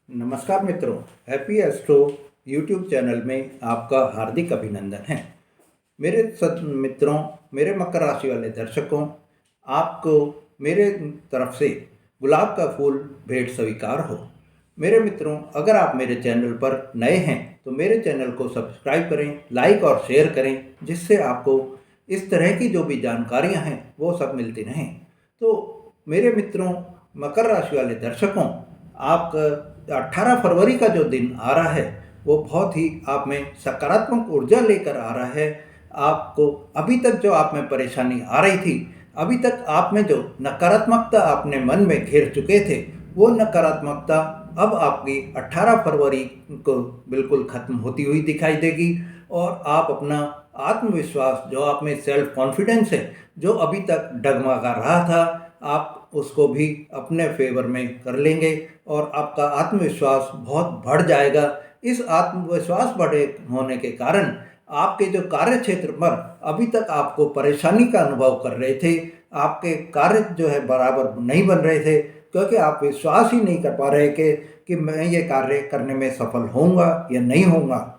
नमस्कार मित्रों, happy astro YouTube channel में आपका हार्दिक अभिनंदन है। मेरे मित्रों, मेरे मकर राशि वाले दर्शकों, आपको मेरे तरफ से गुलाब का फूल भेंट स्वीकार हो। मेरे मित्रों, अगर आप मेरे चैनल पर नए हैं तो मेरे चैनल को सब्सक्राइब करें, लाइक और शेयर करें, जिससे आपको इस तरह की जो भी जानकारियां हैं वो सब मिलती रहें। तो मेरे मित्रों, मकर राशि वाले दर्शकों, आप 18 फरवरी का जो दिन आ रहा है वो बहुत ही आप में सकारात्मक ऊर्जा लेकर आ रहा है। आपको अभी तक जो आप में परेशानी आ रही थी, अभी तक आप में जो नकारात्मकता अपने मन में घेर चुके थे, वो नकारात्मकता अब आपकी 18 फरवरी को बिल्कुल खत्म होती हुई दिखाई देगी। और आप अपना आत्मविश्वास, जो आप में सेल्फ कॉन्फिडेंस है, जो अभी तक डगमगा रहा था, आप उसको भी अपने फेवर में कर लेंगे और आपका आत्मविश्वास बहुत बढ़ जाएगा। इस आत्मविश्वास बढ़े होने के कारण आपके जो कार्य क्षेत्र पर अभी तक आपको परेशानी का अनुभव कर रहे थे, आपके कार्य जो है बराबर नहीं बन रहे थे, क्योंकि आप विश्वास ही नहीं कर पा रहे कि मैं ये कार्य करने में सफल होऊंगा या नहीं होऊंगा।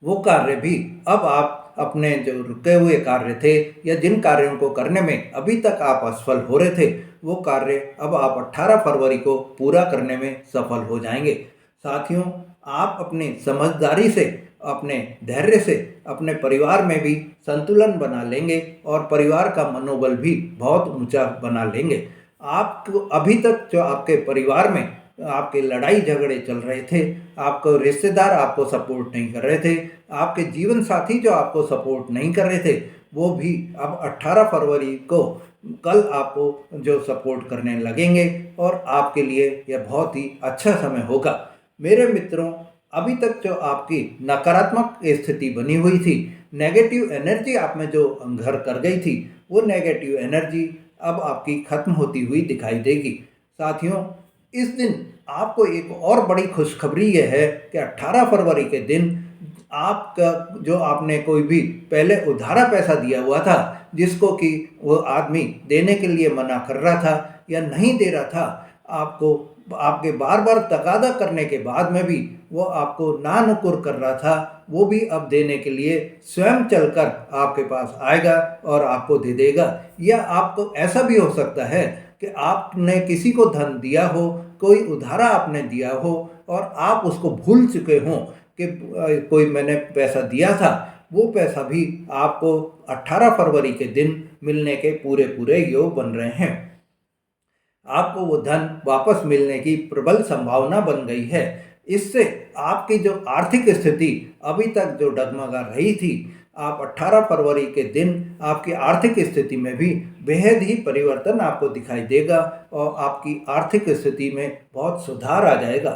वो कार्य भी अब आप अपने जो रुके हुए कार्य थे या जिन कार्यों को करने में अभी तक आप असफल हो रहे थे, वो कार्य अब आप 18 फरवरी को पूरा करने में सफल हो जाएंगे। साथियों, आप अपनी समझदारी से, अपने धैर्य से अपने परिवार में भी संतुलन बना लेंगे और परिवार का मनोबल भी बहुत ऊंचा बना लेंगे। आपको अभी तक जो आपके परिवार में आपके लड़ाई झगड़े चल रहे थे, आपको रिश्तेदार आपको सपोर्ट नहीं कर रहे थे, आपके जीवन साथी जो आपको सपोर्ट नहीं कर रहे थे, वो भी अब 18 फरवरी को कल आपको जो सपोर्ट करने लगेंगे और आपके लिए यह बहुत ही अच्छा समय होगा। मेरे मित्रों, अभी तक जो आपकी नकारात्मक स्थिति बनी हुई थी, नेगेटिव एनर्जी आप में जो घर कर गई थी, वो नेगेटिव एनर्जी अब आपकी खत्म होती हुई दिखाई देगी। साथियों, इस दिन आपको एक और बड़ी खुशखबरी यह है कि 18 फरवरी के दिन आपका जो आपने कोई भी पहले उधारा पैसा दिया हुआ था, जिसको कि वो आदमी देने के लिए मना कर रहा था या नहीं दे रहा था, आपको आपके बार बार तकादा करने के बाद में भी वो आपको ना नुकुर कर रहा था, वो भी अब देने के लिए स्वयं चलकर आपके पास आएगा और आपको दे देगा। या आपको ऐसा भी हो सकता है कि आपने किसी को धन दिया हो, कोई उधारा आपने दिया हो और आप उसको भूल चुके हों कि कोई मैंने पैसा दिया था, वो पैसा भी आपको 18 फरवरी के दिन मिलने के पूरे पूरे योग बन रहे हैं। आपको वो धन वापस मिलने की प्रबल संभावना बन गई है। इससे आपकी जो आर्थिक स्थिति अभी तक जो डगमगा रही थी, आप 18 फरवरी के दिन आपकी आर्थिक स्थिति में भी बेहद ही परिवर्तन आपको दिखाई देगा और आपकी आर्थिक स्थिति में बहुत सुधार आ जाएगा।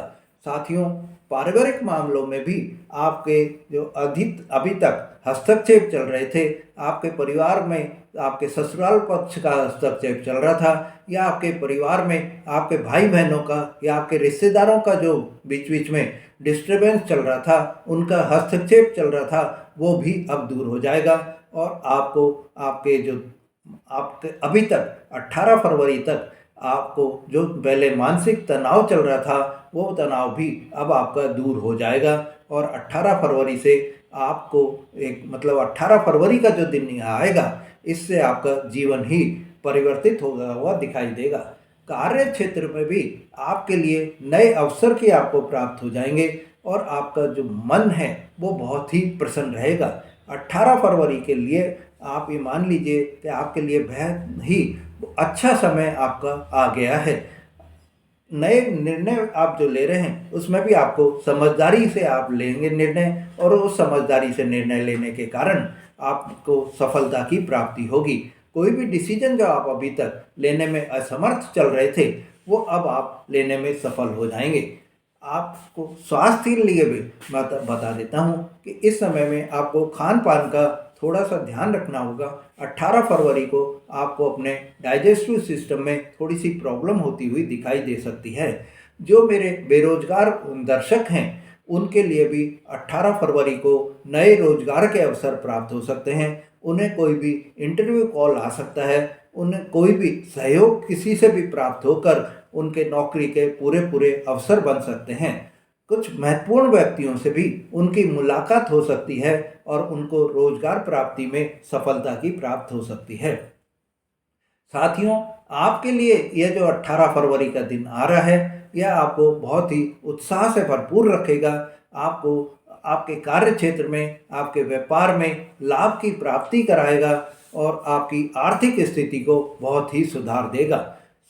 साथियों, पारिवारिक मामलों में भी आपके जो अधिक अभी तक हस्तक्षेप चल रहे थे, आपके परिवार में आपके ससुराल पक्ष का हस्तक्षेप चल रहा था, या आपके परिवार में आपके भाई बहनों का या आपके रिश्तेदारों का जो बीच बीच में डिस्टरबेंस चल रहा था, उनका हस्तक्षेप चल रहा था, वो भी अब दूर हो जाएगा और आपको आपके जो आपके अभी तक 18 फरवरी तक आपको जो पहले मानसिक तनाव चल रहा था, वो तनाव भी अब आपका दूर हो जाएगा और 18 फरवरी से आपको एक मतलब 18 फरवरी का जो दिन आएगा, इससे आपका जीवन ही परिवर्तित होगा हुआ दिखाई देगा। कार्य क्षेत्र में भी आपके लिए नए अवसर की आपको प्राप्त हो जाएंगे और आपका जो मन है वो बहुत ही प्रसन्न रहेगा। 18 फरवरी के लिए आप ये मान लीजिए कि आपके लिए बेहद ही अच्छा समय आपका आ गया है। नए निर्णय आप जो ले रहे हैं, उसमें भी आपको समझदारी से आप लेंगे निर्णय और उस समझदारी से निर्णय लेने के कारण आपको सफलता की प्राप्ति होगी। कोई भी डिसीजन जो आप अभी तक लेने में असमर्थ चल रहे थे, वो अब आप लेने में सफल हो जाएंगे। आपको स्वास्थ्य के लिए भी मैं बता देता हूँ कि इस समय में आपको खान पान का थोड़ा सा ध्यान रखना होगा। 18 फरवरी को आपको अपने डाइजेस्टिव सिस्टम में थोड़ी सी प्रॉब्लम होती हुई दिखाई दे सकती है। जो मेरे बेरोजगार दर्शक हैं, उनके लिए भी 18 फरवरी को नए रोजगार के अवसर प्राप्त हो सकते हैं। उन्हें कोई भी इंटरव्यू कॉल आ सकता है उन्हें कोई भी सहयोग किसी से भी प्राप्त होकर उनके नौकरी के पूरे पूरे अवसर बन सकते हैं। कुछ महत्वपूर्ण व्यक्तियों से भी उनकी मुलाकात हो सकती है और उनको रोजगार प्राप्ति में सफलता की प्राप्त हो सकती है। साथियों, आपके लिए यह जो 18 फरवरी का दिन आ रहा है, यह आपको बहुत ही उत्साह से भरपूर रखेगा। आपको आपके कार्य क्षेत्र में, आपके व्यापार में लाभ की प्राप्ति कराएगा और आपकी आर्थिक स्थिति को बहुत ही सुधार देगा।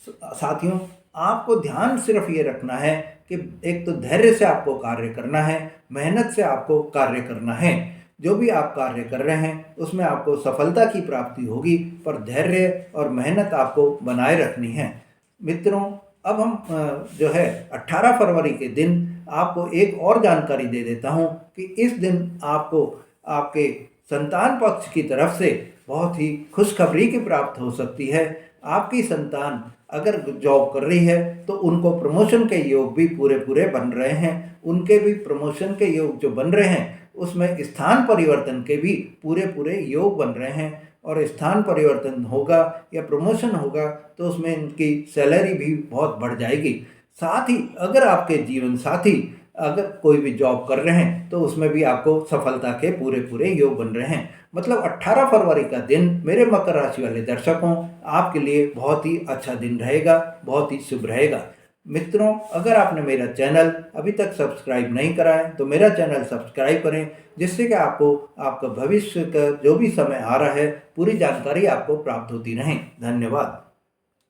साथियों, आपको ध्यान सिर्फ ये रखना है कि एक तो धैर्य से आपको कार्य करना है, मेहनत से आपको कार्य करना है। जो भी आप कार्य कर रहे हैं उसमें आपको सफलता की प्राप्ति होगी, पर धैर्य और मेहनत आपको बनाए रखनी है। मित्रों, अब हम जो है 18 फरवरी के दिन आपको एक और जानकारी दे देता हूं कि इस दिन आपको आपके संतान पक्ष की तरफ से बहुत ही खुशखबरी की प्राप्त हो सकती है। आपकी संतान अगर जॉब कर रही है तो उनको प्रमोशन के योग भी पूरे पूरे बन रहे हैं। उनके भी प्रमोशन के योग जो बन रहे हैं उसमें स्थान परिवर्तन के भी पूरे पूरे योग बन रहे हैं, और स्थान परिवर्तन होगा या प्रमोशन होगा तो उसमें इनकी सैलरी भी बहुत बढ़ जाएगी। साथ ही अगर आपके जीवन साथी अगर कोई भी जॉब कर रहे हैं तो उसमें भी आपको सफलता के पूरे पूरे योग बन रहे हैं। मतलब 18 फरवरी का दिन मेरे मकर राशि वाले दर्शकों आपके लिए बहुत ही अच्छा दिन रहेगा, बहुत ही शुभ रहेगा। मित्रों, अगर आपने मेरा चैनल अभी तक सब्सक्राइब नहीं करा है तो मेरा चैनल सब्सक्राइब करें, जिससे कि आपको आपका भविष्य का जो भी समय आ रहा है पूरी जानकारी आपको प्राप्त होती रहे। धन्यवाद।